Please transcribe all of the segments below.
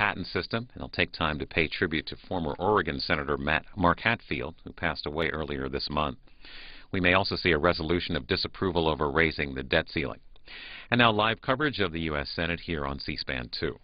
patent system, and it'll take time to pay tribute to former Oregon Senator Mark Hatfield, who passed away earlier this month. We may also see a resolution of disapproval over raising the debt ceiling. And now live coverage of the U.S. Senate here on C-SPAN 2.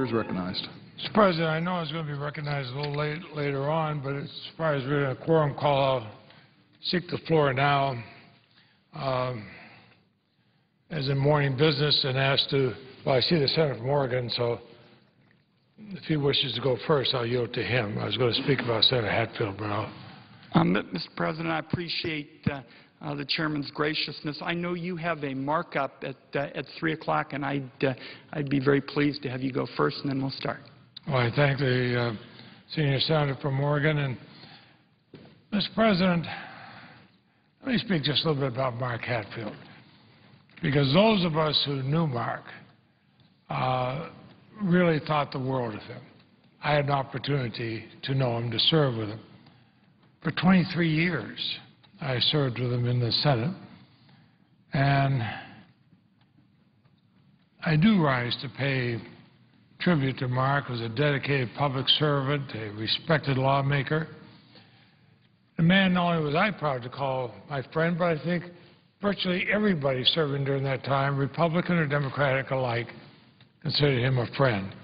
is recognized. Mr. President, I know I was going to be recognized a little later on, but as far as we're in a quorum call, I'll seek the floor now as in morning business and ask to, well, I see the Senator from Oregon, so if he wishes to go first, I'll yield to him. I was going to speak about Senator Hatfield, but I'll... Mr. President, I appreciate the Chairman's graciousness. I know you have a markup at 3 o'clock, and I'd be very pleased to have you go first, and then we'll start. Well, I thank the senior senator from Oregon. And, Mr. President, let me speak just a little bit about Mark Hatfield, because those of us who knew Mark really thought the world of him. I had an opportunity to know him, to serve with him. For 23 years, I served with him in the Senate, and I do rise to pay tribute to Mark, who was a dedicated public servant, a respected lawmaker, a man not only was I proud to call my friend, but I think virtually everybody serving during that time, Republican or Democratic alike, considered him a friend.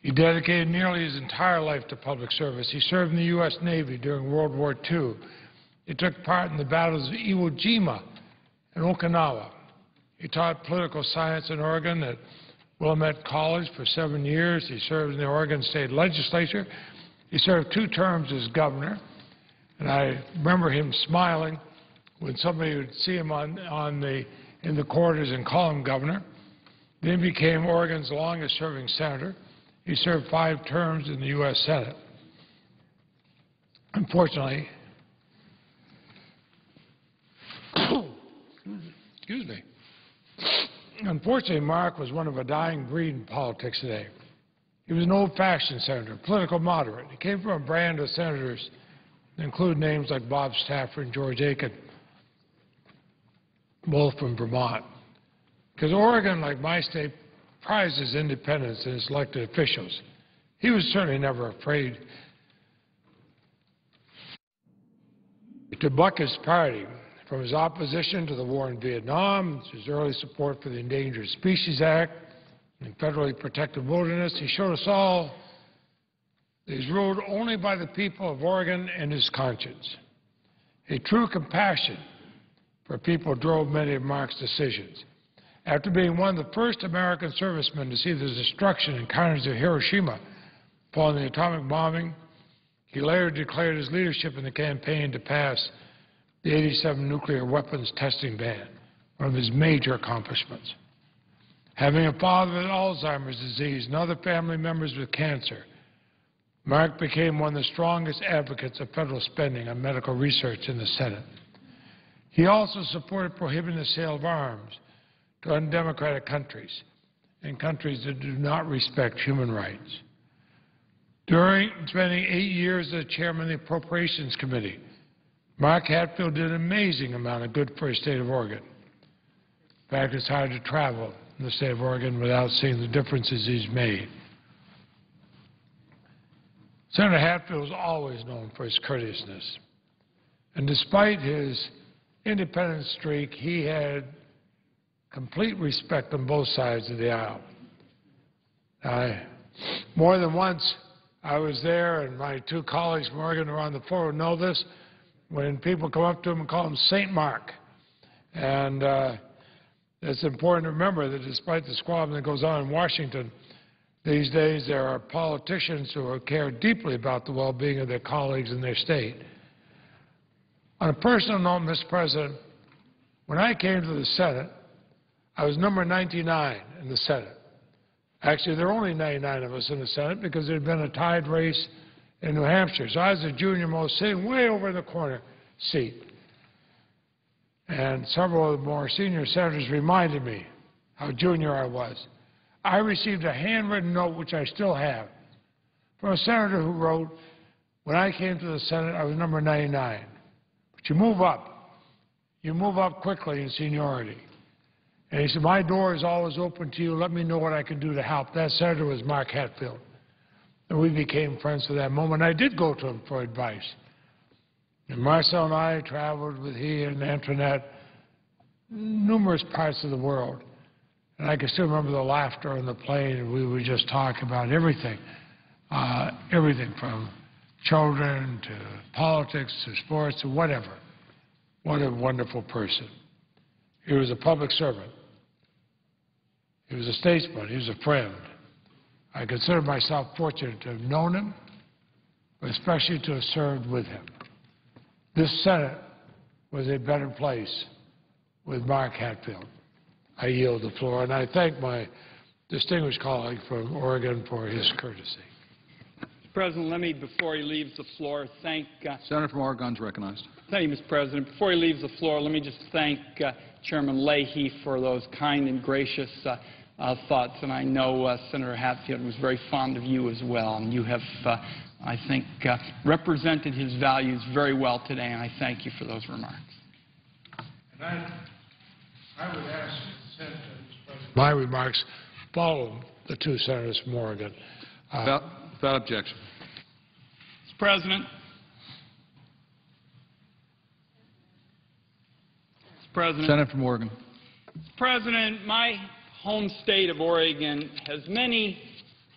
He dedicated nearly his entire life to public service. He served in the U.S. Navy during World War II. He took part in the battles of Iwo Jima and Okinawa. He taught political science in Oregon at Willamette College for 7 years. He served in the Oregon State Legislature. He served 2 terms as governor. And I remember him smiling when somebody would see him in the corridors and call him governor. Then he became Oregon's longest-serving senator. He served 5 terms in the U.S. Senate. Unfortunately, Mark was one of a dying breed in politics today. He was an old-fashioned senator, political moderate. He came from a brand of senators that include names like Bob Stafford and George Aiken, both from Vermont. Because Oregon, like my state, prizes independence in its elected officials. He was certainly never afraid to buck his party, from his opposition to the war in Vietnam, to his early support for the Endangered Species Act and federally protected wilderness. He showed us all that he's ruled only by the people of Oregon and his conscience. A true compassion for people drove many of Mark's decisions. After being one of the first American servicemen to see the destruction and carnage of Hiroshima following the atomic bombing, he later declared his leadership in the campaign to pass the 87 nuclear weapons testing ban, one of his major accomplishments. Having a father with Alzheimer's disease and other family members with cancer, Mark became one of the strongest advocates of federal spending on medical research in the Senate. He also supported prohibiting the sale of arms to undemocratic countries and countries that do not respect human rights. During spending 8 years as chairman of the Appropriations Committee, Mark Hatfield did an amazing amount of good for the state of Oregon. In fact, it's hard to travel in the state of Oregon without seeing the differences he's made. Senator Hatfield was always known for his courteousness. And despite his independent streak, he had complete respect on both sides of the aisle. More than once, I was there, and my 2 colleagues from Oregon were on the floor who know this, when people come up to him and call him St. Mark. And it's important to remember that despite the squabbling that goes on in Washington these days, there are politicians who care deeply about the well-being of their colleagues in their state. On a personal note, Mr. President, when I came to the Senate, I was number 99 in the Senate. Actually, there were only 99 of us in the Senate because there had been a tied race in New Hampshire. So I was the junior most, sitting way over in the corner seat. And several of the more senior senators reminded me how junior I was. I received a handwritten note, which I still have, from a senator who wrote, when I came to the Senate, I was number 99. But you move up. You move up quickly in seniority. And he said, my door is always open to you. Let me know what I can do to help. That senator was Mark Hatfield. And we became friends for that moment. I did go to him for advice. And Marcel and I traveled with he and Antoinette numerous parts of the world. And I can still remember the laughter on the plane, and we would just talk about everything, everything from children to politics to sports to whatever. What a wonderful person. He was a public servant. He was a statesman. He was a friend. I consider myself fortunate to have known him, but especially to have served with him. This Senate was a better place with Mark Hatfield. I yield the floor, and I thank my distinguished colleague from Oregon for his courtesy. Mr. President, let me, before he leaves the floor, thank... Senator from Oregon is recognized. Thank you, Mr. President. Before he leaves the floor, let me just thank Chairman Leahy for those kind and gracious thoughts. And I know Senator Hatfield was very fond of you as well. And you have, I think, represented his values very well today, and I thank you for those remarks. And I would ask the Senate, my remarks follow the two senators from Oregon. Without objection. Mr. President. Senator from Oregon. Mr. President, my home state of Oregon has many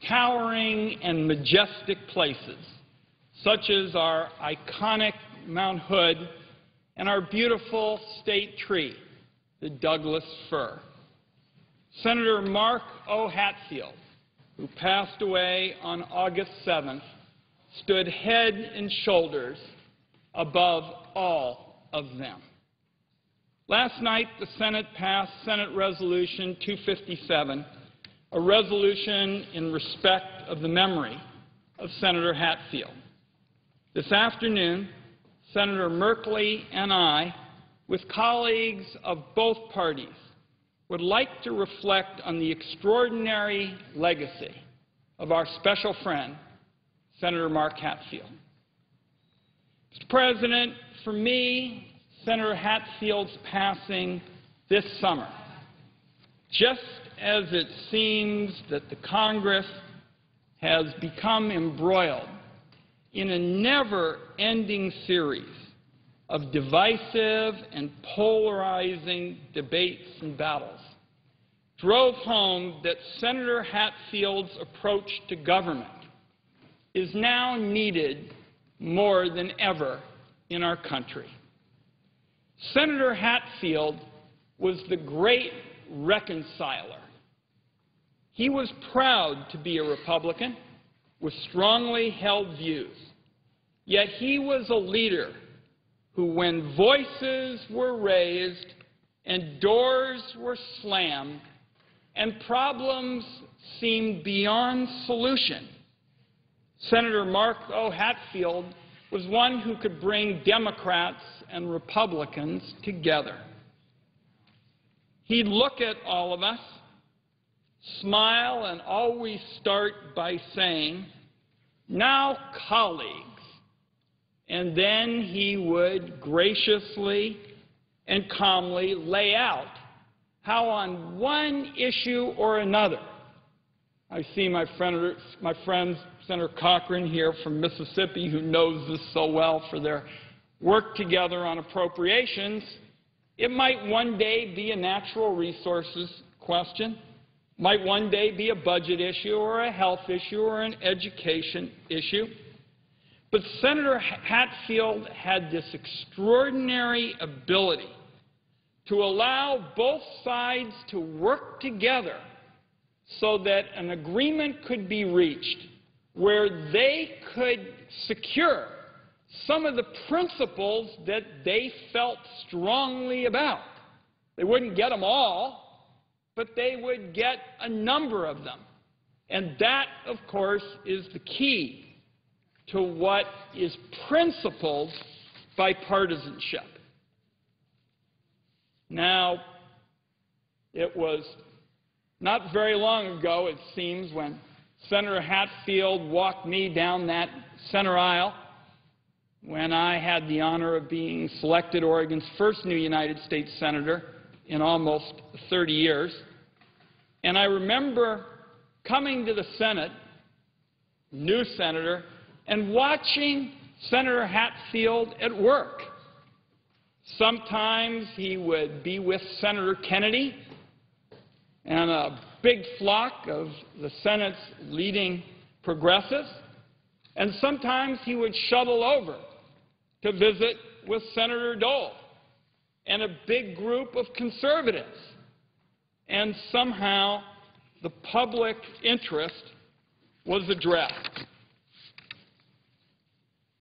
towering and majestic places, such as our iconic Mount Hood and our beautiful state tree, the Douglas fir. Senator Mark O. Hatfield, who passed away on August 7th, stood head and shoulders above all of them. Last night, the Senate passed Senate Resolution 257, a resolution in respect of the memory of Senator Hatfield. This afternoon, Senator Merkley and I, with colleagues of both parties, would like to reflect on the extraordinary legacy of our special friend, Senator Mark Hatfield. Mr. President, for me, Senator Hatfield's passing this summer, just as it seems that the Congress has become embroiled in a never-ending series of divisive and polarizing debates and battles, drove home that Senator Hatfield's approach to government is now needed more than ever in our country. Senator Hatfield was the great reconciler. He was proud to be a Republican with strongly held views, yet he was a leader who, when voices were raised and doors were slammed and problems seemed beyond solution, Senator Mark O. Hatfield was one who could bring Democrats and Republicans together. He'd look at all of us, smile, and always start by saying, "Now, colleagues," and then he would graciously and calmly lay out how on one issue or another, I see my friend Senator Cochran here from Mississippi, who knows this so well for their work together on appropriations. It might one day be a natural resources question, might one day be a budget issue or a health issue or an education issue. But Senator Hatfield had this extraordinary ability to allow both sides to work together so that an agreement could be reached where they could secure some of the principles that they felt strongly about. They wouldn't get them all, but they would get a number of them. And that, of course, is the key to what is principled bipartisanship. Now, it was not very long ago, it seems, when Senator Hatfield walked me down that center aisle when I had the honor of being selected Oregon's first new United States Senator in almost 30 years. And I remember coming to the Senate, new senator, and watching Senator Hatfield at work. Sometimes he would be with Senator Kennedy, and a big flock of the Senate's leading progressives, and sometimes he would shuttle over to visit with Senator Dole and a big group of conservatives, and somehow the public interest was addressed.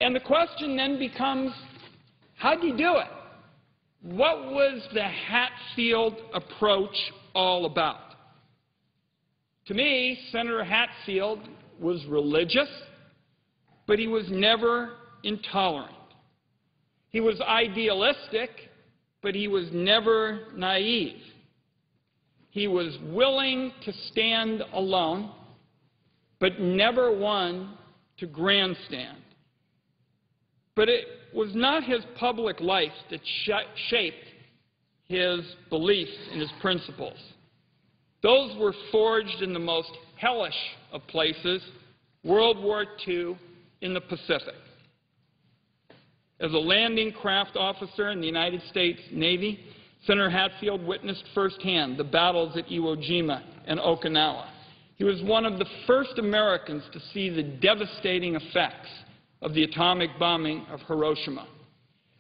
And the question then becomes, how did he do it? What was the Hatfield approach all about? To me, Senator Hatfield was religious, but he was never intolerant. He was idealistic, but he was never naive. He was willing to stand alone, but never one to grandstand. But it was not his public life that shaped his beliefs and his principles. Those were forged in the most hellish of places, World War II in the Pacific. As a landing craft officer in the United States Navy, Senator Hatfield witnessed firsthand the battles at Iwo Jima and Okinawa. He was one of the first Americans to see the devastating effects of the atomic bombing of Hiroshima.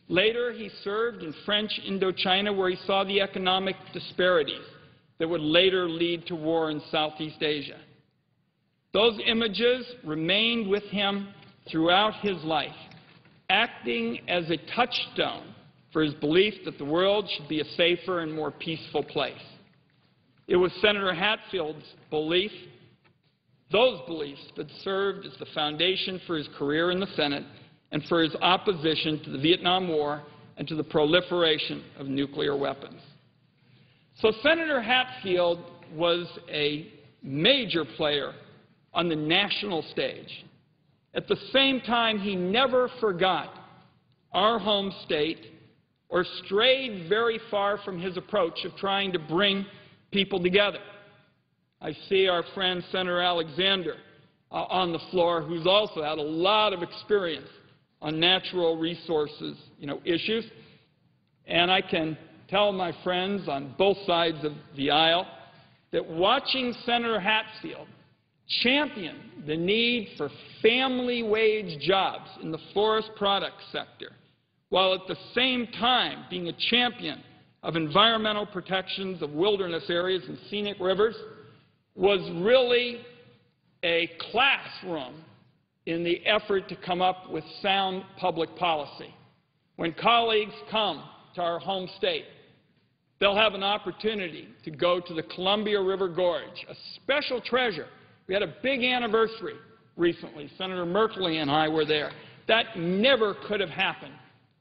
Later, he served in French Indochina, where he saw the economic disparities that would later lead to war in Southeast Asia. Those images remained with him throughout his life, acting as a touchstone for his belief that the world should be a safer and more peaceful place. It was Senator Hatfield's belief, those beliefs, that served as the foundation for his career in the Senate and for his opposition to the Vietnam War and to the proliferation of nuclear weapons. So Senator Hatfield was a major player on the national stage. At the same time, he never forgot our home state or strayed very far from his approach of trying to bring people together. I see our friend Senator Alexander on the floor, who's also had a lot of experience on natural resources, issues. And I can tell my friends on both sides of the aisle that watching Senator Hatfield champion the need for family wage jobs in the forest products sector, while at the same time being a champion of environmental protections of wilderness areas and scenic rivers, was really a classroom in the effort to come up with sound public policy. When colleagues come to our home state, they'll have an opportunity to go to the Columbia River Gorge, a special treasure. We had a big anniversary recently. Senator Merkley and I were there. That never could have happened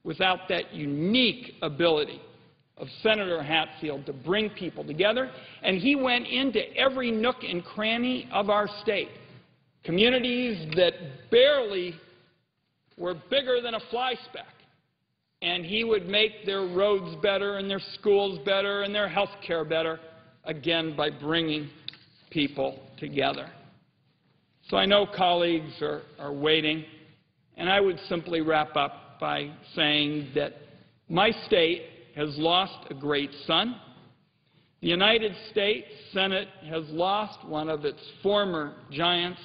without that unique ability of Senator Hatfield to bring people together. And he went into every nook and cranny of our state, communities that barely were bigger than a fly speck, and he would make their roads better and their schools better and their health care better, again, by bringing people together. So I know colleagues are waiting, and I would simply wrap up by saying that my state has lost a great son. The United States Senate has lost one of its former giants.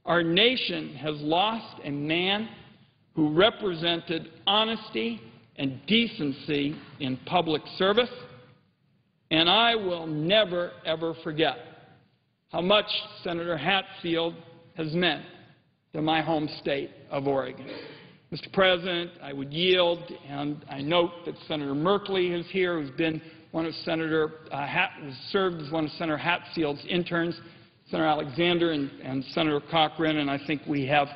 Our nation has lost a man who represented honesty and decency in public service, and I will never, ever forget how much Senator Hatfield has meant to my home state of Oregon. Mr. President, I would yield, and I note that Senator Merkley is here, who's been one of served as one of Senator Hatfield's interns, Senator Alexander and Senator Cochran, and I think we have,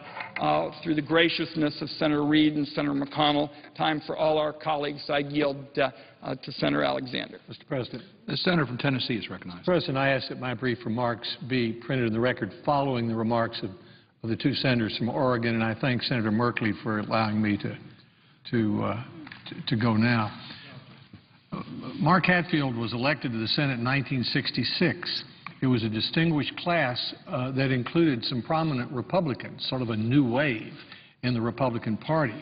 through the graciousness of Senator Reid and Senator McConnell, time for all our colleagues. I yield to Senator Alexander. Mr. President. The senator from Tennessee is recognized. President, I ask that my brief remarks be printed in the record following the remarks of the two senators from Oregon, and I thank Senator Merkley for allowing me to go now. Mark Hatfield was elected to the Senate in 1966. It was a distinguished class that included some prominent Republicans, sort of a new wave in the Republican Party.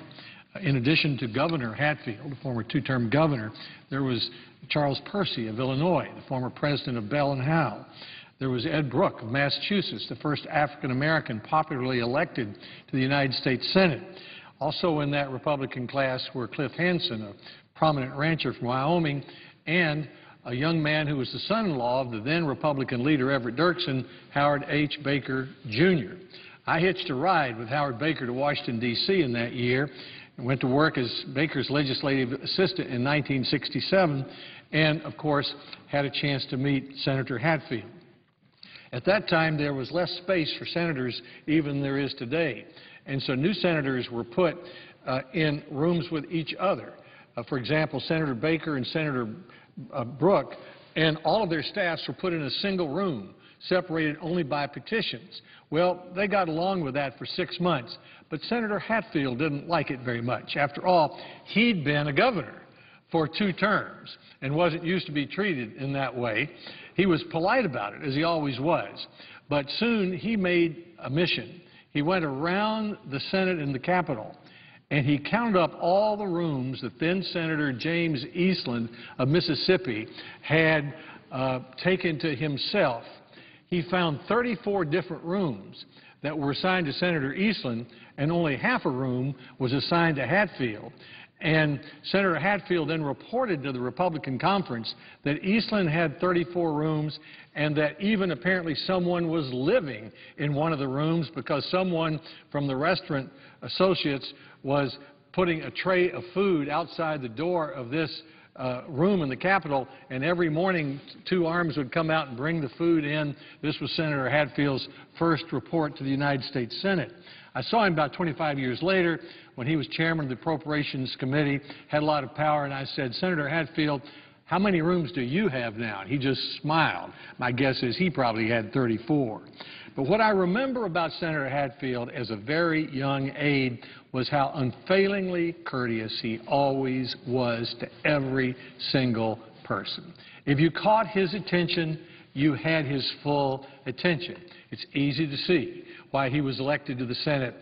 In addition to Governor Hatfield, the former two-term governor, there was Charles Percy of Illinois, the former president of Bell and Howell. There was Ed Brooke of Massachusetts, the first African-American popularly elected to the United States Senate. Also in that Republican class were Cliff Hansen, a prominent rancher from Wyoming, and a young man who was the son-in-law of the then Republican leader Everett Dirksen, Howard H. Baker, Jr. I hitched a ride with Howard Baker to Washington, D.C. in that year and went to work as Baker's legislative assistant in 1967 and, of course, had a chance to meet Senator Hatfield. At that time, there was less space for senators even than there is today. And so new senators were put in rooms with each other. For example, Senator Baker and Senator Brooke and all of their staffs were put in a single room, separated only by petitions. Well, they got along with that for 6 months, but Senator Hatfield didn't like it very much. After all, he'd been a governor for 2 terms and wasn't used to be treated in that way. He was polite about it, as he always was, but soon he made a mission. He went around the Senate and the Capitol, and he counted up all the rooms that then Senator James Eastland of Mississippi had taken to himself. He found 34 different rooms that were assigned to Senator Eastland, and only half a room was assigned to Hatfield. And Senator Hatfield then reported to the Republican conference that Eastland had 34 rooms and that even apparently someone was living in one of the rooms because someone from the restaurant associates was putting a tray of food outside the door of this room in the Capitol, and every morning 2 arms would come out and bring the food in. This was Senator Hatfield's first report to the United States Senate. I saw him about 25 years later when he was chairman of the Appropriations Committee, had a lot of power, and I said, Senator Hatfield, how many rooms do you have now? And he just smiled. My guess is he probably had 34. But what I remember about Senator Hatfield as a very young aide was how unfailingly courteous he always was to every single person. If you caught his attention, you had his full attention. It's easy to see why he was elected to the Senate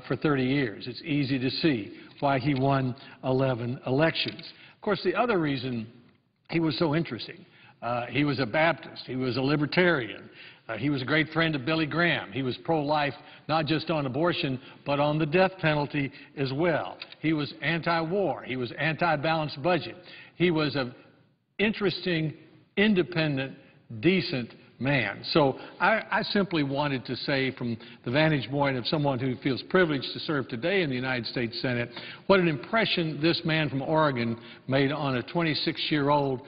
for 30 years. It's easy to see why he won 11 elections. Of course, the other reason he was so interesting, he was a Baptist, he was a libertarian, he was a great friend of Billy Graham. He was pro-life, not just on abortion, but on the death penalty as well. He was anti-war. He was anti-balanced budget. He was an interesting, independent, decent man. So I simply wanted to say, from the vantage point of someone who feels privileged to serve today in the United States Senate, what an impression this man from Oregon made on a 26-year-old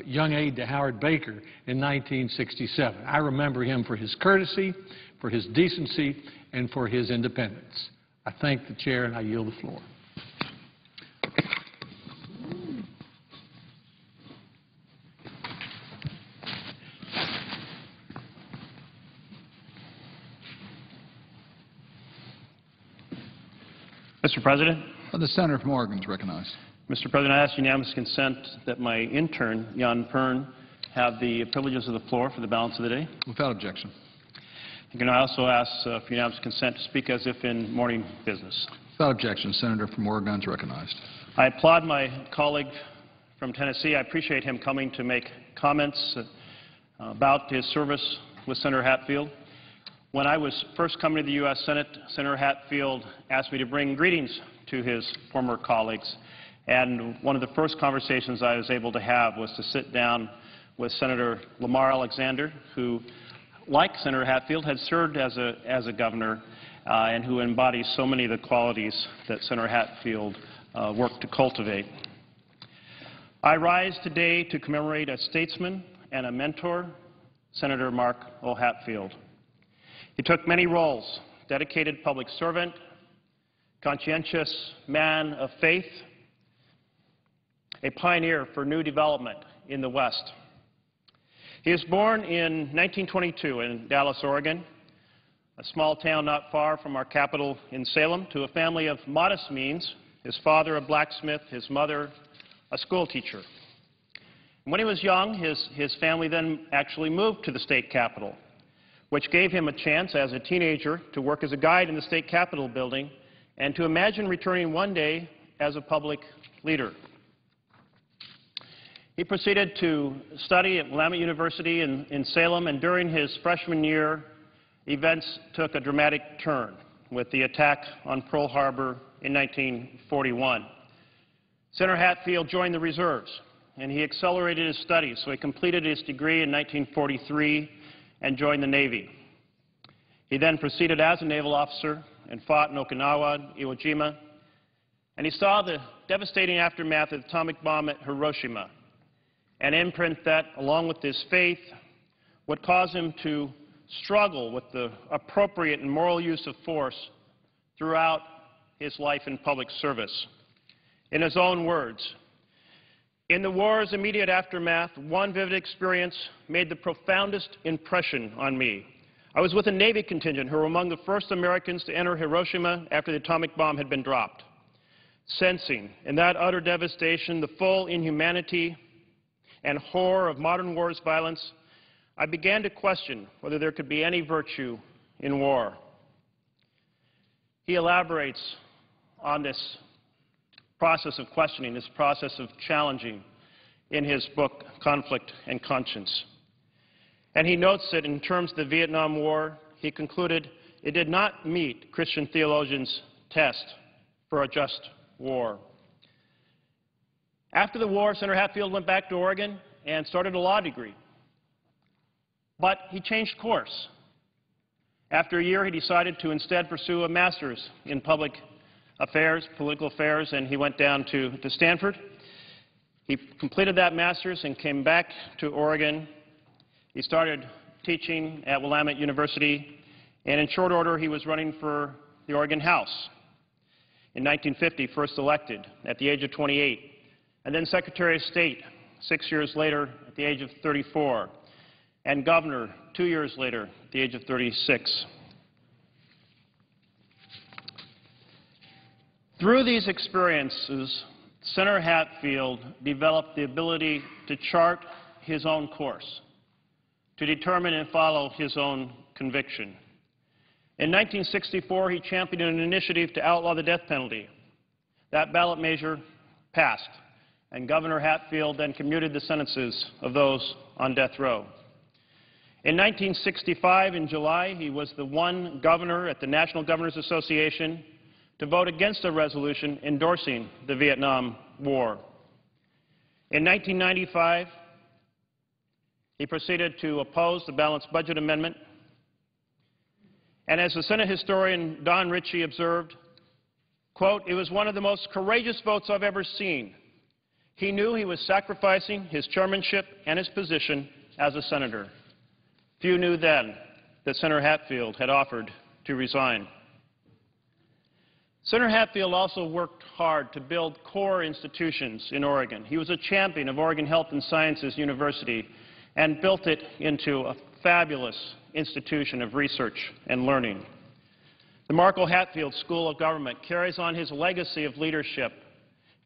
young aide to Howard Baker in 1967. I remember him for his courtesy, for his decency, and for his independence. I thank the chair, and I yield the floor. Mr. President. The senator from Oregon is recognized. Mr. President, I ask unanimous consent that my intern, Jan Pern, have the privileges of the floor for the balance of the day. Without objection. And I also ask for unanimous consent to speak as if in morning business. Without objection, senator from Oregon is recognized. I applaud my colleague from Tennessee. I appreciate him coming to make comments about his service with Senator Hatfield. When I was first coming to the U.S. Senate, Senator Hatfield asked me to bring greetings to his former colleagues. And one of the first conversations I was able to have was to sit down with Senator Lamar Alexander, who, like Senator Hatfield, had served as a governor and who embodies so many of the qualities that Senator Hatfield worked to cultivate. I rise today to commemorate a statesman and a mentor, Senator Mark O. Hatfield. He took many roles: dedicated public servant, conscientious man of faith, a pioneer for new development in the West. He was born in 1922 in Dallas, Oregon, a small town not far from our capital in Salem, to a family of modest means, his father a blacksmith, his mother a school teacher. And when he was young, his family then actually moved to the state capitol, which gave him a chance as a teenager to work as a guide in the state capitol building and to imagine returning one day as a public leader. He proceeded to study at Willamette University in Salem, and during his freshman year, events took a dramatic turn with the attack on Pearl Harbor in 1941. Senator Hatfield joined the reserves, and he accelerated his studies, so he completed his degree in 1943 and joined the Navy. He then proceeded as a naval officer and fought in Okinawa, Iwo Jima, and he saw the devastating aftermath of the atomic bomb at Hiroshima, an imprint that, along with his faith, would cause him to struggle with the appropriate and moral use of force throughout his life in public service. In his own words, "In the war's immediate aftermath, one vivid experience made the profoundest impression on me. I was with a Navy contingent who were among the first Americans to enter Hiroshima after the atomic bomb had been dropped. Sensing in that utter devastation the full inhumanity and horror of modern war's violence, I began to question whether there could be any virtue in war." He elaborates on this process of questioning, this process of challenging in his book, Conflict and Conscience. And he notes that in terms of the Vietnam War, he concluded it did not meet Christian theologians' test for a just war. After the war, Senator Hatfield went back to Oregon and started a law degree. But he changed course. After a year, he decided to instead pursue a master's in public affairs, political affairs, and he went down to Stanford. He completed that master's and came back to Oregon. He started teaching at Willamette University, and in short order, he was running for the Oregon House. In 1950, first elected at the age of 28, and then Secretary of State 6 years later at the age of 34, and governor 2 years later at the age of 36. Through these experiences, Senator Hatfield developed the ability to chart his own course, to determine and follow his own conviction. In 1964, he championed an initiative to outlaw the death penalty. That ballot measure passed, and Governor Hatfield then commuted the sentences of those on death row. In 1965, in July, he was the one governor at the National Governors Association to vote against a resolution endorsing the Vietnam War. In 1995, he proceeded to oppose the balanced budget amendment. And as the Senate historian Don Ritchie observed, quote, "It was one of the most courageous votes I've ever seen. He knew he was sacrificing his chairmanship and his position as a senator. Few knew then that Senator Hatfield had offered to resign." Senator Hatfield also worked hard to build core institutions in Oregon. He was a champion of Oregon Health and Sciences University and built it into a fabulous institution of research and learning. The Marco Hatfield School of Government carries on his legacy of leadership,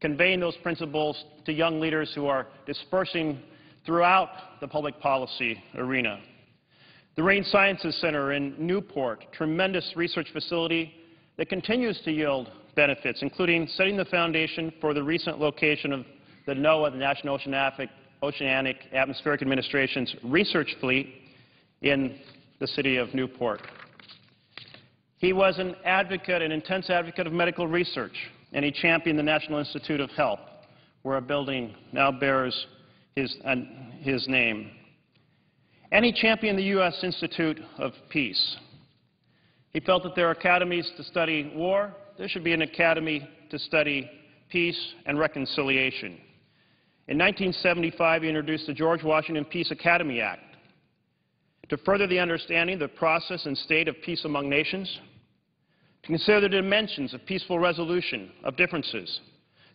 conveying those principles to young leaders who are dispersing throughout the public policy arena. The Marine Sciences Center in Newport, tremendous research facility that continues to yield benefits, including setting the foundation for the recent location of the NOAA, the National Oceanic Atmospheric Administration's research fleet in the city of Newport. He was an advocate, an intense advocate of medical research, and he championed the National Institute of Health, where a building now bears his name. And he championed the U.S. Institute of Peace. He felt that there are academies to study war. There should be an academy to study peace and reconciliation. In 1975, he introduced the George Washington Peace Academy Act to further the understanding of the process and state of peace among nations, to consider the dimensions of peaceful resolution of differences,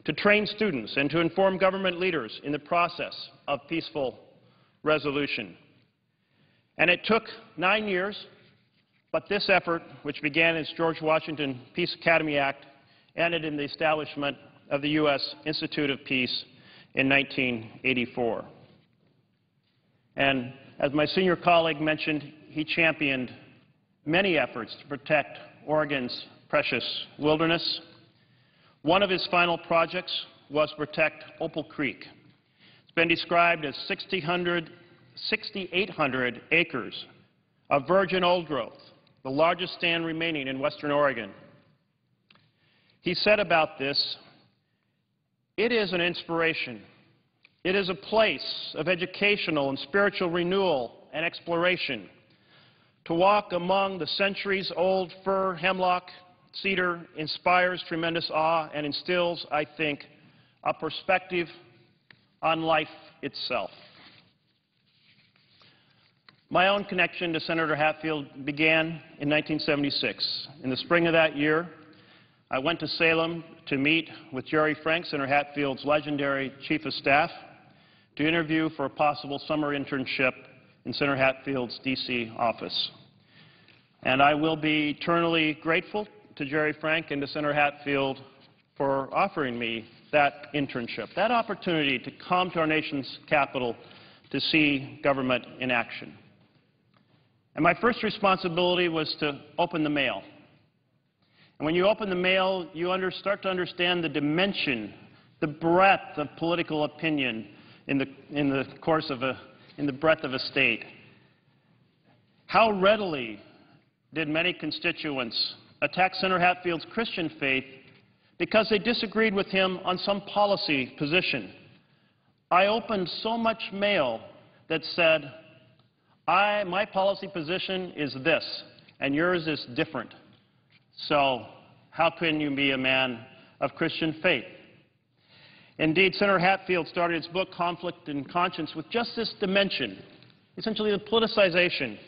to train students and to inform government leaders in the process of peaceful resolution. And it took 9 years, but this effort, which began as George Washington Peace Academy Act, ended in the establishment of the U.S. Institute of Peace in 1984. And as my senior colleague mentioned, he championed many efforts to protect Oregon's precious wilderness. One of his final projects was to protect Opal Creek. It's been described as 6,800 acres of virgin old growth, the largest stand remaining in western Oregon. He said about this, "It is an inspiration. It is a place of educational and spiritual renewal and exploration. To walk among the centuries-old fir, hemlock, cedar inspires tremendous awe and instills, I think, a perspective on life itself." My own connection to Senator Hatfield began in 1976. In the spring of that year, I went to Salem to meet with Jerry Frank, Senator Hatfield's legendary Chief of Staff, to interview for a possible summer internship in Senator Hatfield's D.C. office. And I will be eternally grateful to Jerry Frank and to Senator Hatfield for offering me that internship, that opportunity to come to our nation's capital to see government in action. And my first responsibility was to open the mail. And when you open the mail, you start to understand the dimension, the breadth of political opinion in the breadth of a state. How readily did many constituents attack Senator Hatfield's Christian faith because they disagreed with him on some policy position. I opened so much mail that said, my policy position is this, and yours is different. So how can you be a man of Christian faith? Indeed, Senator Hatfield started his book, Conflict and Conscience, with just this dimension, essentially the politicization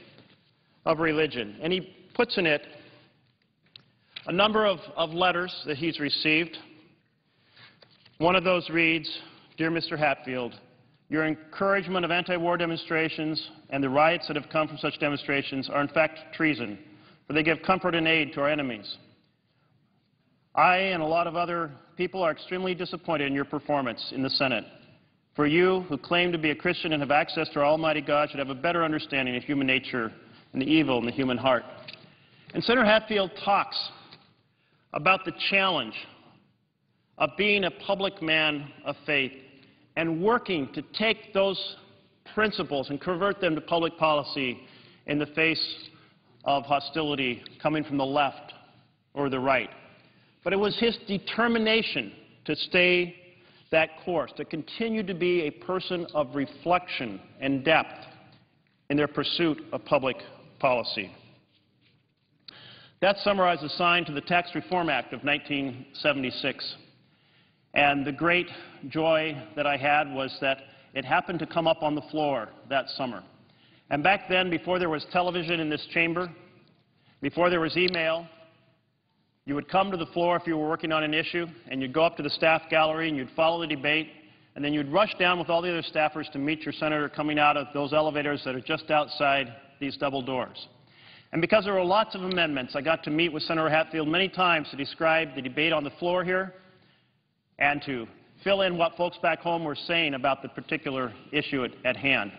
of religion. And he puts in it a number of letters that he's received. One of those reads, "Dear Mr. Hatfield, your encouragement of anti-war demonstrations and the riots that have come from such demonstrations are in fact treason, for they give comfort and aid to our enemies. I and a lot of other people are extremely disappointed in your performance in the Senate. For you, who claim to be a Christian and have access to our Almighty God, should have a better understanding of human nature and the evil in the human heart." And Senator Hatfield talks about the challenge of being a public man of faith and working to take those principles and convert them to public policy in the face of hostility coming from the left or the right. But it was his determination to stay that course, to continue to be a person of reflection and depth in their pursuit of public policy. That summer, I was assigned to the Tax Reform Act of 1976. And the great joy that I had was that it happened to come up on the floor that summer. And back then, before there was television in this chamber, before there was email, you would come to the floor if you were working on an issue, and you'd go up to the staff gallery and you'd follow the debate, and then you'd rush down with all the other staffers to meet your senator coming out of those elevators that are just outside these double doors. And because there were lots of amendments, I got to meet with Senator Hatfield many times to describe the debate on the floor here and to fill in what folks back home were saying about the particular issue at hand.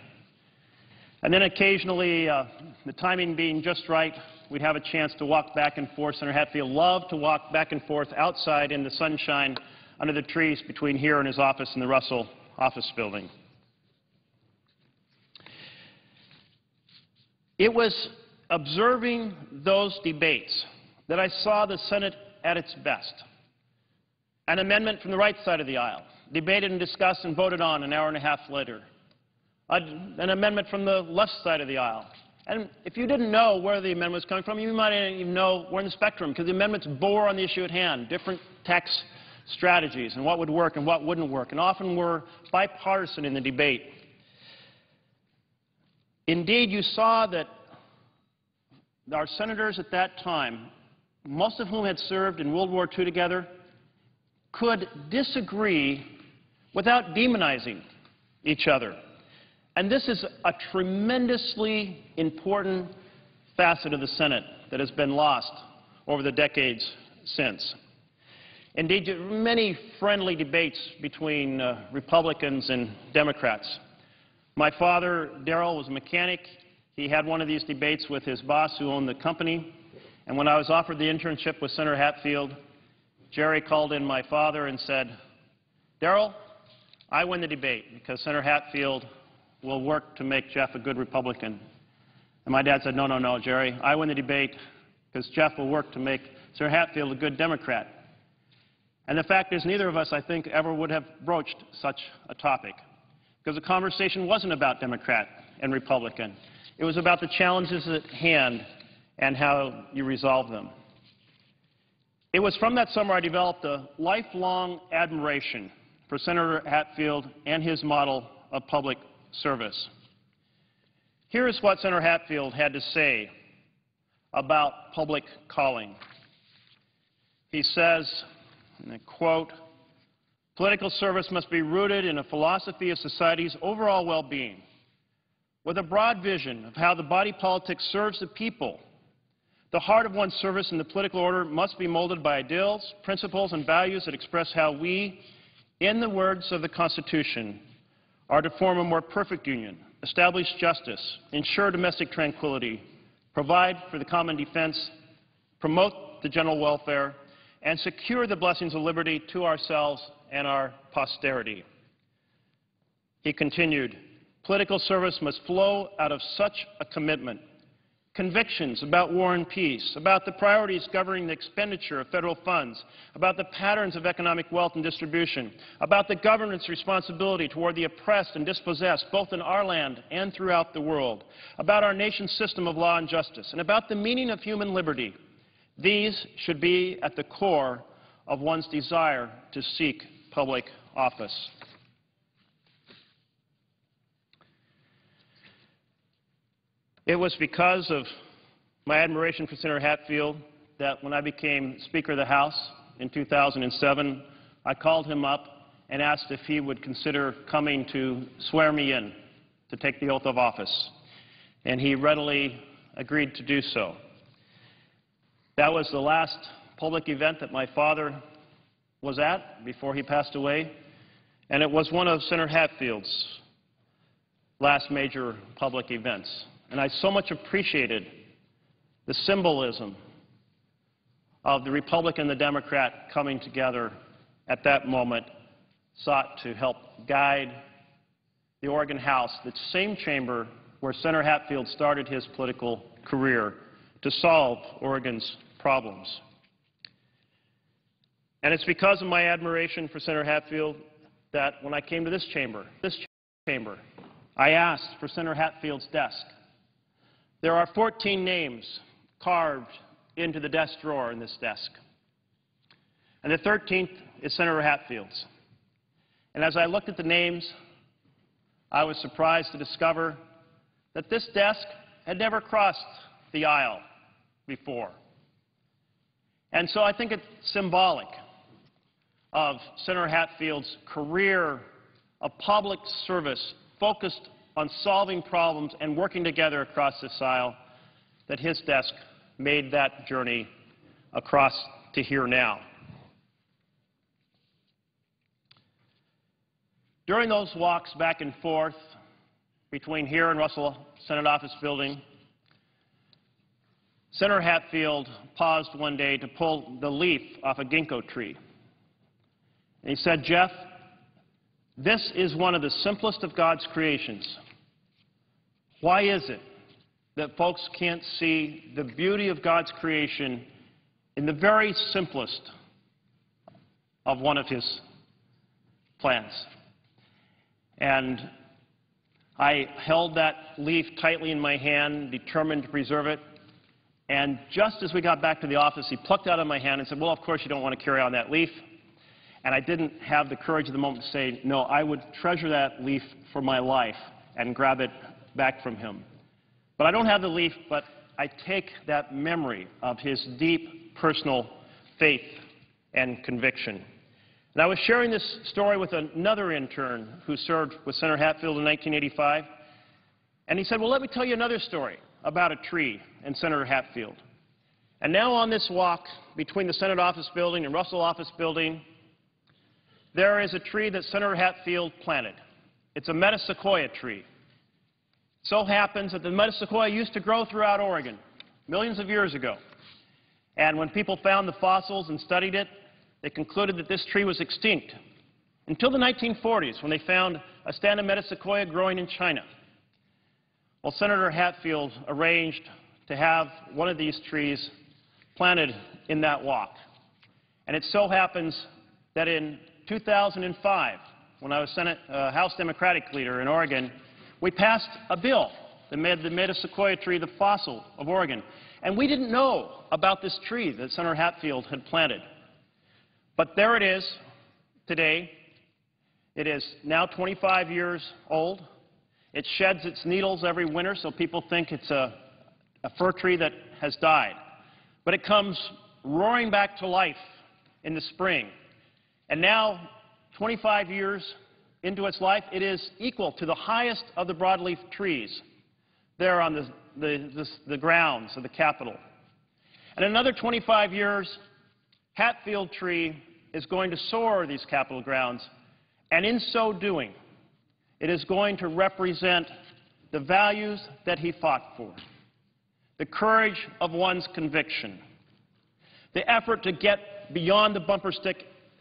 And then occasionally, the timing being just right, we'd have a chance to walk back and forth. Senator Hatfield loved to walk back and forth outside in the sunshine under the trees between here and his office in the Russell office building. It was observing those debates that I saw the Senate at its best. An amendment from the right side of the aisle, debated and discussed and voted on an hour and a half later. An amendment from the left side of the aisle. And if you didn't know where the amendment was coming from, you might not even know where in the spectrum, because the amendments bore on the issue at hand, different tax strategies and what would work and what wouldn't work, and often were bipartisan in the debate. Indeed, you saw that our senators at that time, most of whom had served in World War II together, could disagree without demonizing each other. And this is a tremendously important facet of the Senate that has been lost over the decades since. Indeed, many friendly debates between Republicans and Democrats. My father, Darrell, was a mechanic. He had one of these debates with his boss who owned the company. And when I was offered the internship with Senator Hatfield, Jerry called in my father and said, "Darrell, I win the debate because Senator Hatfield will work to make Jeff a good Republican." And my dad said, "No, no, no, Jerry, I win the debate because Jeff will work to make Senator Hatfield a good Democrat." And the fact is, neither of us, I think, ever would have broached such a topic, because the conversation wasn't about Democrat and Republican. It was about the challenges at hand and how you resolve them. It was from that summer I developed a lifelong admiration for Senator Hatfield and his model of public service. Here is what Senator Hatfield had to say about public calling. He says, and I quote, "Political service must be rooted in a philosophy of society's overall well-being, with a broad vision of how the body politic serves the people. The heart of one's service in the political order must be molded by ideals, principles, and values that express how we, in the words of the Constitution, are to form a more perfect union, establish justice, ensure domestic tranquility, provide for the common defense, promote the general welfare, and secure the blessings of liberty to ourselves and our posterity." He continued, "Political service must flow out of such a commitment. Convictions about war and peace, about the priorities governing the expenditure of federal funds, about the patterns of economic wealth and distribution, about the government's responsibility toward the oppressed and dispossessed, both in our land and throughout the world, about our nation's system of law and justice, and about the meaning of human liberty. These should be at the core of one's desire to seek public office." It was because of my admiration for Senator Hatfield that when I became Speaker of the House in 2007, I called him up and asked if he would consider coming to swear me in to take the oath of office. And he readily agreed to do so. That was the last public event that my father was at before he passed away, and it was one of Senator Hatfield's last major public events. And I so much appreciated the symbolism of the Republican and the Democrat coming together at that moment, sought to help guide the Oregon House, the same chamber where Senator Hatfield started his political career, to solve Oregon's problems. And it's because of my admiration for Senator Hatfield that when I came to this chamber, I asked for Senator Hatfield's desk. There are 14 names carved into the desk drawer in this desk. And the 13th is Senator Hatfield's. And as I looked at the names, I was surprised to discover that this desk had never crossed the aisle before. And so I think it's symbolic of Senator Hatfield's career of public service focused on solving problems and working together across this aisle, that his desk made that journey across to here now. During those walks back and forth between here and Russell Senate Office Building, Senator Hatfield paused one day to pull the leaf off a ginkgo tree. And he said, "Jeff, this is one of the simplest of God's creations. Why is it that folks can't see the beauty of God's creation in the very simplest of one of his plans?" And I held that leaf tightly in my hand, determined to preserve it. And just as we got back to the office, he plucked it out of my hand and said, "Well, of course you don't want to carry on that leaf." And I didn't have the courage at the moment to say, no, I would treasure that leaf for my life and grab it back from him. But I don't have the leaf, but I take that memory of his deep personal faith and conviction. And I was sharing this story with another intern who served with Senator Hatfield in 1985. And he said, "Well, let me tell you another story about a tree and Senator Hatfield." And now on this walk between the Senate Office Building and Russell Office Building, there is a tree that Senator Hatfield planted. It's a metasequoia tree. It so happens that the metasequoia used to grow throughout Oregon millions of years ago. And when people found the fossils and studied it, they concluded that this tree was extinct until the 1940s, when they found a stand of metasequoia growing in China. Well, Senator Hatfield arranged to have one of these trees planted in that walk. And it so happens that in 2005, when I was House Democratic leader in Oregon, we passed a bill that made the metasequoia tree the fossil of Oregon. And we didn't know about this tree that Senator Hatfield had planted. But there it is today. It is now 25 years old. It sheds its needles every winter, so people think it's a fir tree that has died. But it comes roaring back to life in the spring. And now, 25 years into its life, it is equal to the highest of the broadleaf trees there on the grounds of the Capitol. And in another 25 years, Hatfield tree is going to soar these Capitol grounds, and in so doing, it is going to represent the values that he fought for, the courage of one's conviction, the effort to get beyond the bumper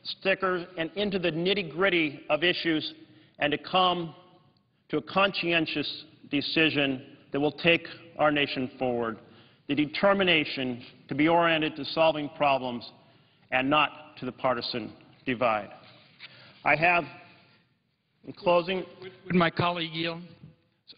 stickers and into the nitty-gritty of issues and to come to a conscientious decision that will take our nation forward, the determination to be oriented to solving problems and not to the partisan divide. I have, in closing... Would my colleague yield?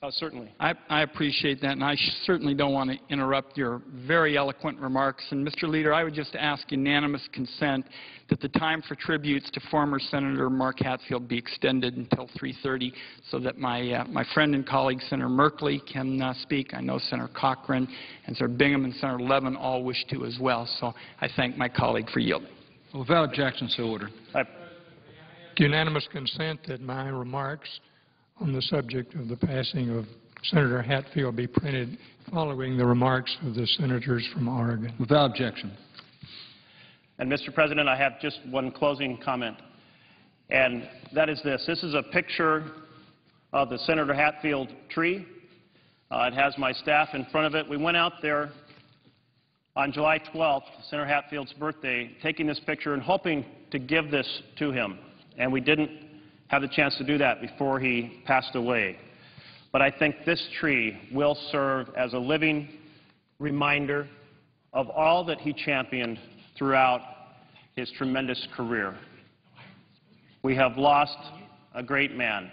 Certainly. I appreciate that, and I certainly don't want to interrupt your very eloquent remarks. And, Mr. Leader, I would just ask unanimous consent that the time for tributes to former Senator Mark Hatfield be extended until 3:30 so that my friend and colleague, Senator Merkley, can speak. I know Senator Cochran and Senator Bingham and Senator Levin all wish to as well. So I thank my colleague for yielding. Without objection, so ordered. Unanimous consent that my remarks on the subject of the passing of Senator Hatfield be printed following the remarks of the senators from Oregon. Without objection. And, Mr. President, I have just one closing comment, and that is this. This is a picture of the Senator Hatfield tree. It has my staff in front of it. We went out there on July 12th, Senator Hatfield's birthday, taking this picture and hoping to give this to him. And we didn't have the chance to do that before he passed away. But I think this tree will serve as a living reminder of all that he championed throughout his tremendous career. We have lost a great man,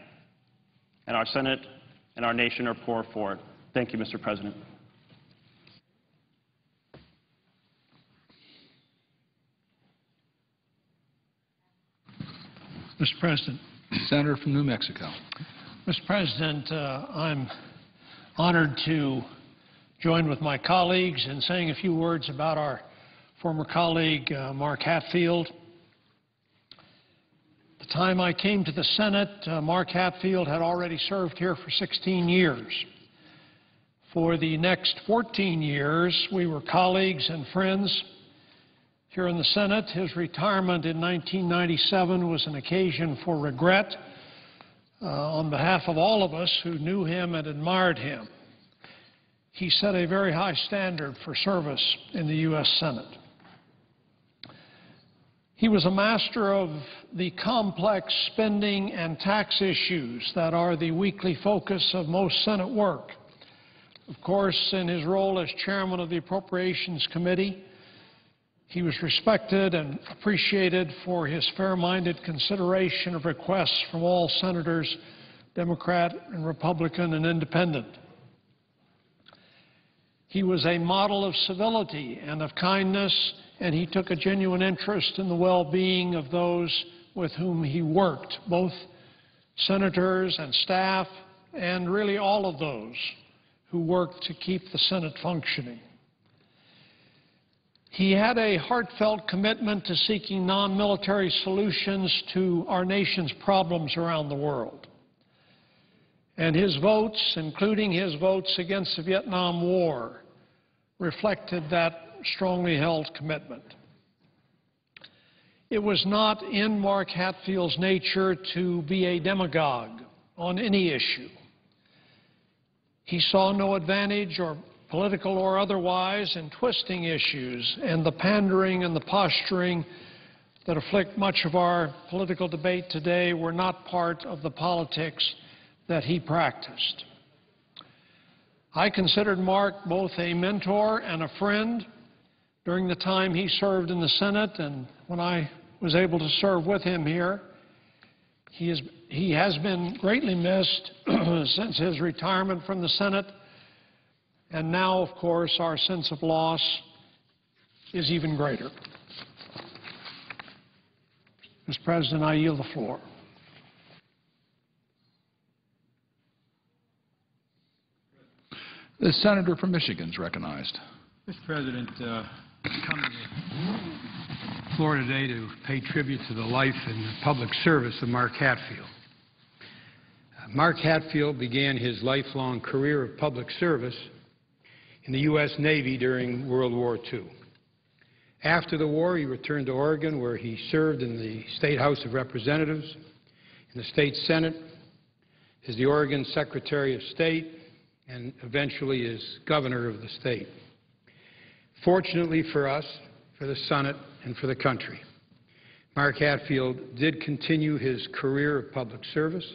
and our Senate and our nation are poor for it. Thank you, Mr. President. Mr. President. Senator from New Mexico. Mr. President, I'm honored to join with my colleagues in saying a few words about our former colleague, Mark Hatfield. At the time I came to the Senate, Mark Hatfield had already served here for 16 years. For the next 14 years, we were colleagues and friends here in the Senate. His retirement in 1997 was an occasion for regret on behalf of all of us who knew him and admired him. He set a very high standard for service in the U.S. Senate. He was a master of the complex spending and tax issues that are the weekly focus of most Senate work. Of course, in his role as chairman of the Appropriations Committee, he was respected and appreciated for his fair-minded consideration of requests from all senators, Democrat and Republican and Independent. He was a model of civility and of kindness, and he took a genuine interest in the well-being of those with whom he worked, both senators and staff, and really all of those who worked to keep the Senate functioning. He had a heartfelt commitment to seeking non-military solutions to our nation's problems around the world. And his votes, including his votes against the Vietnam War, reflected that strongly held commitment. It was not in Mark Hatfield's nature to be a demagogue on any issue. He saw no advantage or political or otherwise, in twisting issues and the pandering and the posturing that afflict much of our political debate today were not part of the politics that he practiced. I considered Mark both a mentor and a friend during the time he served in the Senate, and when I was able to serve with him here. He has been greatly missed since his retirement from the Senate, and now, of course, our sense of loss is even greater. Mr. President, I yield the floor. The senator from Michigan is recognized. Mr. President, I come to the floor today to pay tribute to the life and public service of Mark Hatfield. Mark Hatfield began his lifelong career of public service in the U.S. Navy during World War II. After the war, he returned to Oregon, where he served in the State House of Representatives, in the State Senate, as the Oregon Secretary of State, and eventually as governor of the state. Fortunately for us, for the Senate, and for the country, Mark Hatfield did continue his career of public service,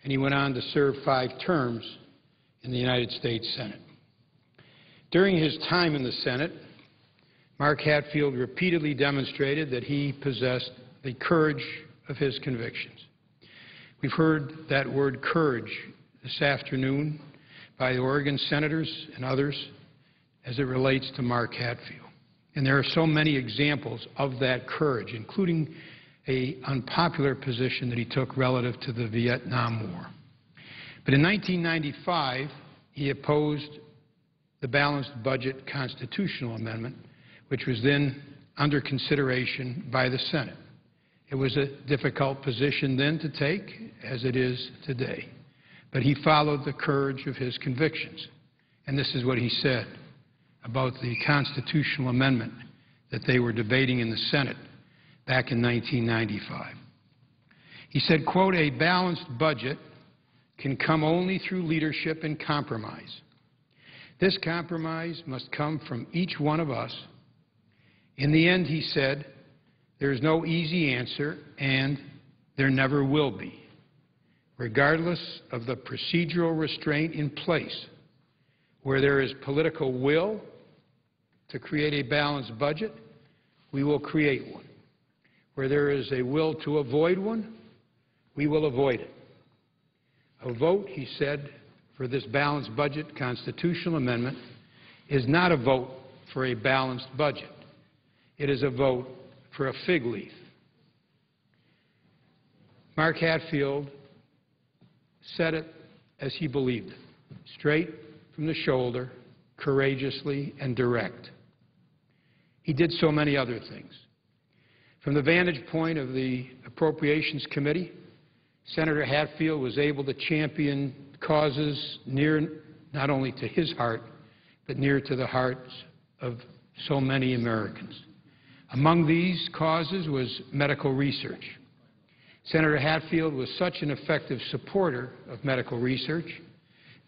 and he went on to serve 5 terms in the United States Senate. During his time in the Senate, Mark Hatfield repeatedly demonstrated that he possessed the courage of his convictions. We've heard that word courage this afternoon by the Oregon senators and others as it relates to Mark Hatfield. And there are so many examples of that courage, including an unpopular position that he took relative to the Vietnam War. But in 1995, he opposed the Balanced Budget Constitutional Amendment, which was then under consideration by the Senate. It was a difficult position then to take, as it is today. But he followed the courage of his convictions. And this is what he said about the constitutional amendment that they were debating in the Senate back in 1995. He said, quote, "A balanced budget can come only through leadership and compromise. This compromise must come from each one of us. In the end," he said, "there is no easy answer, and there never will be. Regardless of the procedural restraint in place, where there is political will to create a balanced budget, we will create one. Where there is a will to avoid one, we will avoid it. A vote," he said, "for this balanced budget constitutional amendment is not a vote for a balanced budget. It is a vote for a fig leaf." Mark Hatfield said it as he believed it, straight from the shoulder, courageously and direct. He did so many other things. From the vantage point of the Appropriations Committee, Senator Hatfield was able to champion causes near not only to his heart, but near to the hearts of so many Americans. Among these causes was medical research. Senator Hatfield was such an effective supporter of medical research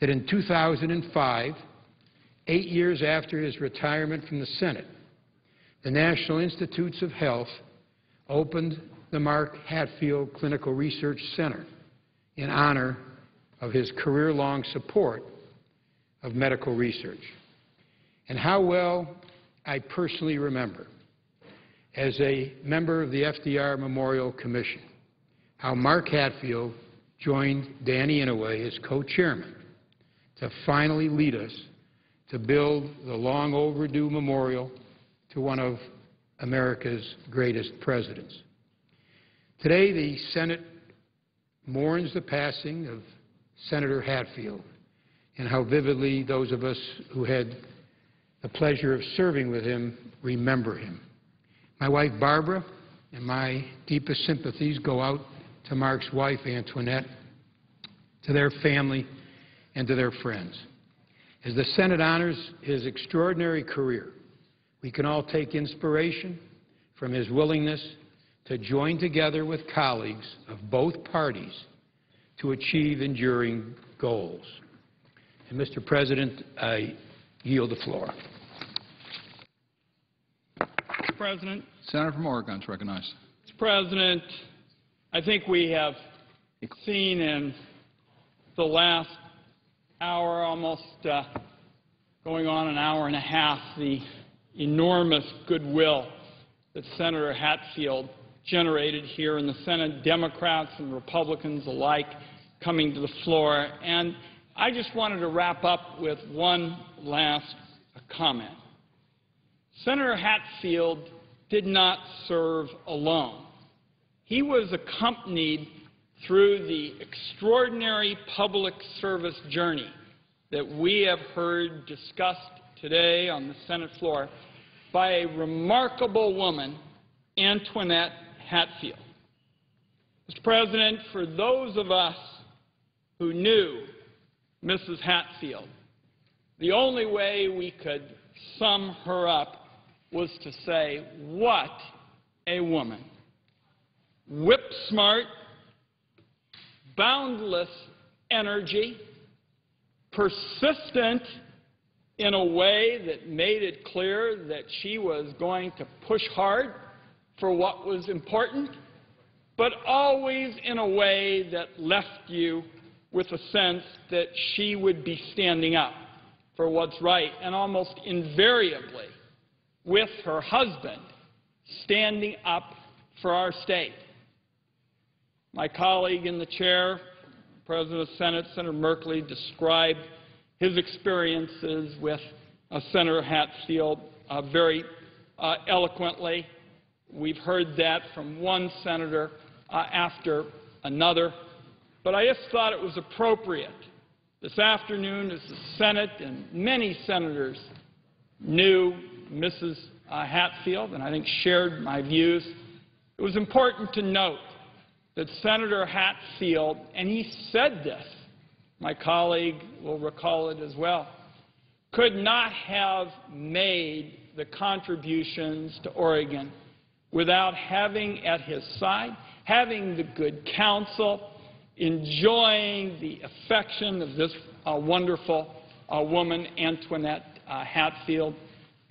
that in 2005, 8 years after his retirement from the Senate, the National Institutes of Health opened the Mark Hatfield Clinical Research Center in honor of his career-long support of medical research. And how well I personally remember, as a member of the FDR Memorial Commission, how Mark Hatfield joined Danny Inouye as co-chairman to finally lead us to build the long overdue memorial to one of America's greatest presidents. Today, the Senate mourns the passing of Senator Hatfield and how vividly those of us who had the pleasure of serving with him remember him. My wife, Barbara, and my deepest sympathies go out to Mark's wife, Antoinette, to their family, and to their friends. As the Senate honors his extraordinary career, we can all take inspiration from his willingness to join together with colleagues of both parties to achieve enduring goals. And, Mr. President, I Yield the floor. Mr. President. Senator from Oregon is recognized. Mr. President, I think we have seen in the last hour, almost going on an hour and a half, the enormous goodwill that Senator Hatfield generated here in the Senate, Democrats and Republicans alike coming to the floor. And I just wanted to wrap up with one last comment. Senator Hatfield did not serve alone. He was accompanied through the extraordinary public service journey that we have heard discussed today on the Senate floor by a remarkable woman, Antoinette Hatfield. Mr. President, for those of us who knew Mrs. Hatfield, the only way we could sum her up was to say, what a woman. Whip smart, boundless energy, persistent in a way that made it clear that she was going to push hard for what was important, but always in a way that left you with a sense that she would be standing up for what's right, and almost invariably with her husband standing up for our state. My colleague in the chair, President of the Senate, Senator Merkley, described his experiences with Senator Hatfield very eloquently. We've heard that from one senator after another. But I just thought it was appropriate this afternoon, as the Senate and many senators knew Mrs. Hatfield, and I think shared my views, it was important to note that Senator Hatfield, and he said this, my colleague will recall it as well, could not have made the contributions to Oregon without having at his side, having the good counsel, enjoying the affection of this wonderful woman, Antoinette Hatfield.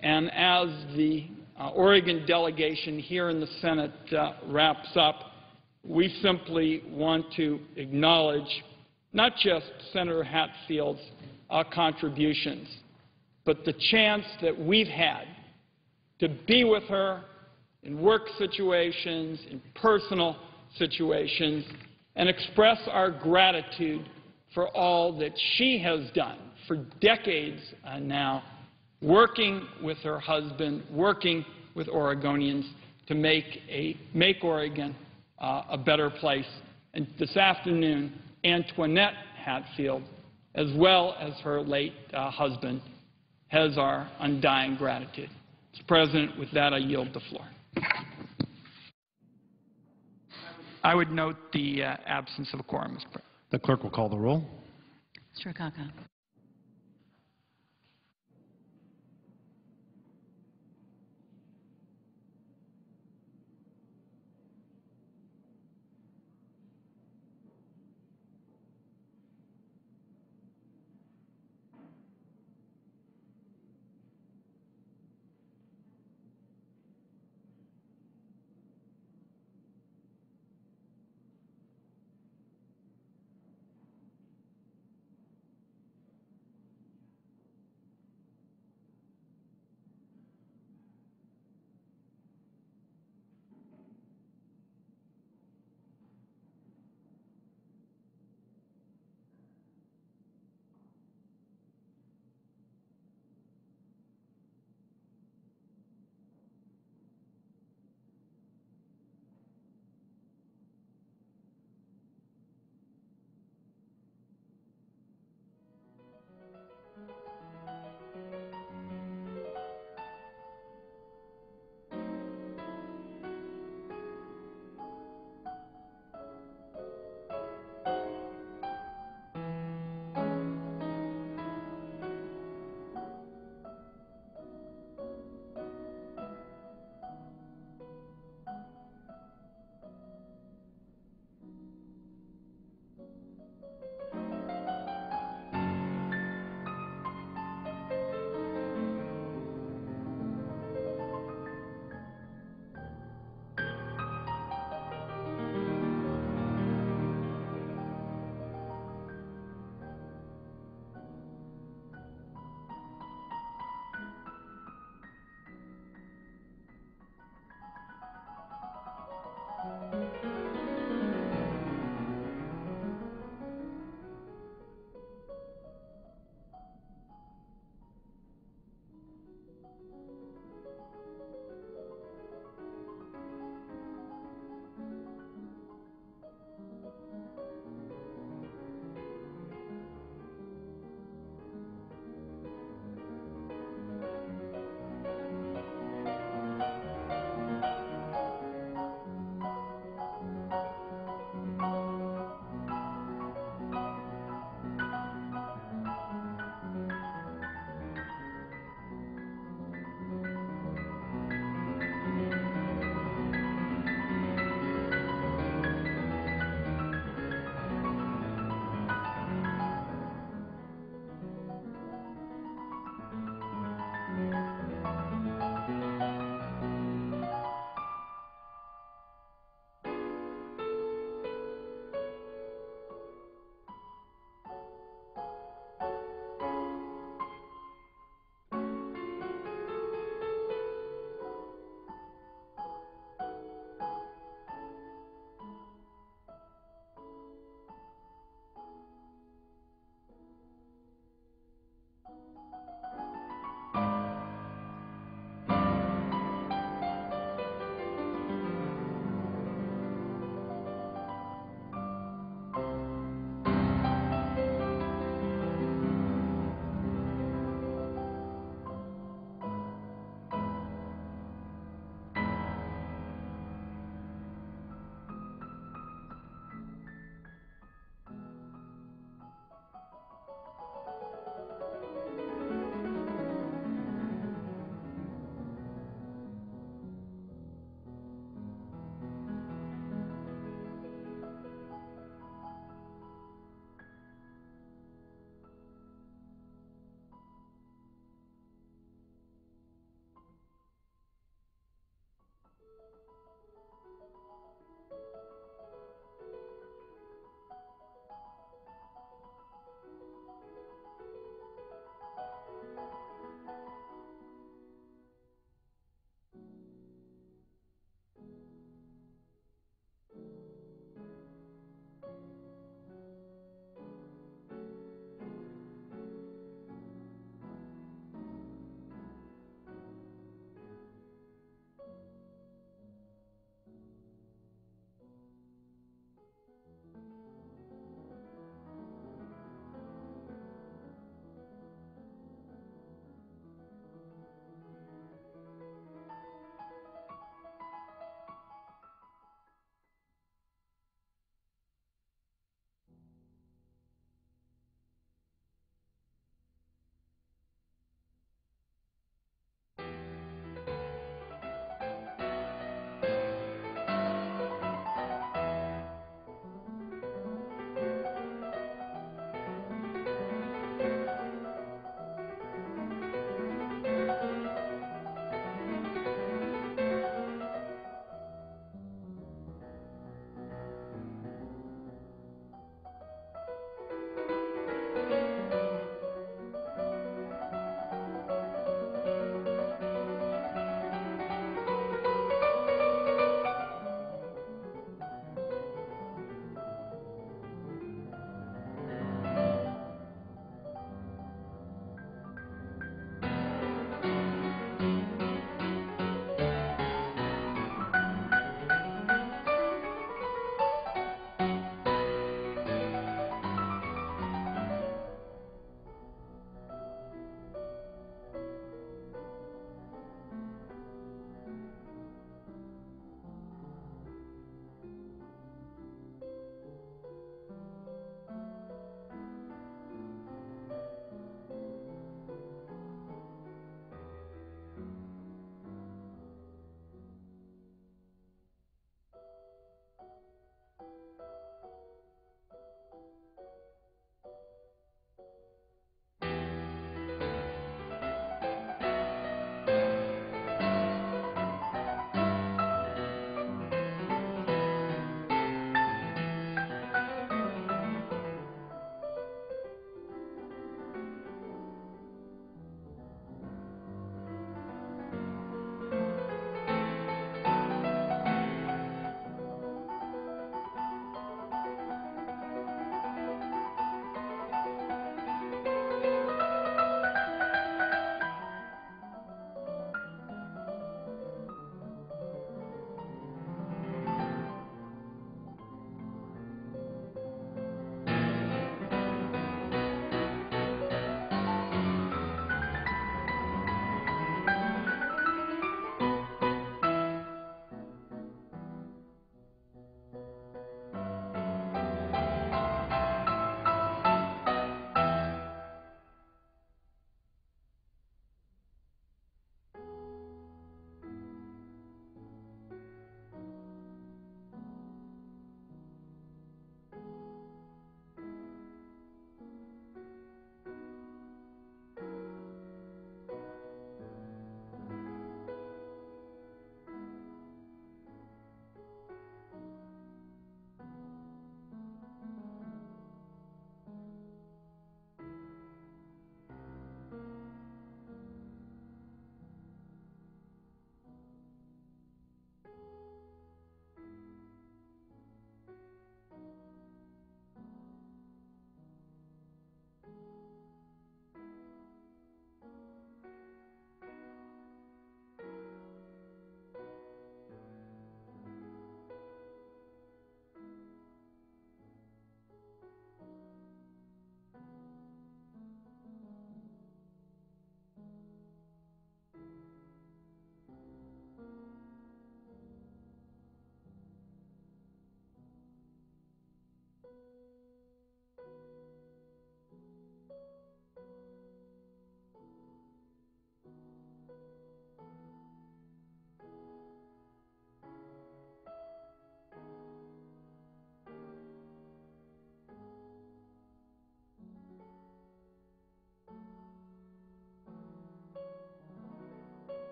And as the Oregon delegation here in the Senate wraps up, we simply want to acknowledge not just Senator Hatfield's contributions, but the chance that we've had to be with her in work situations, in personal situations, and express our gratitude for all that she has done for decades now, working with her husband, working with Oregonians to make Oregon a better place. And this afternoon, Antoinette Hatfield, as well as her late husband, has our undying gratitude. Mr. President, with that, I yield the floor. I would note the absence of a quorum, Mr. President. The clerk will call the roll. Mr. Akaka.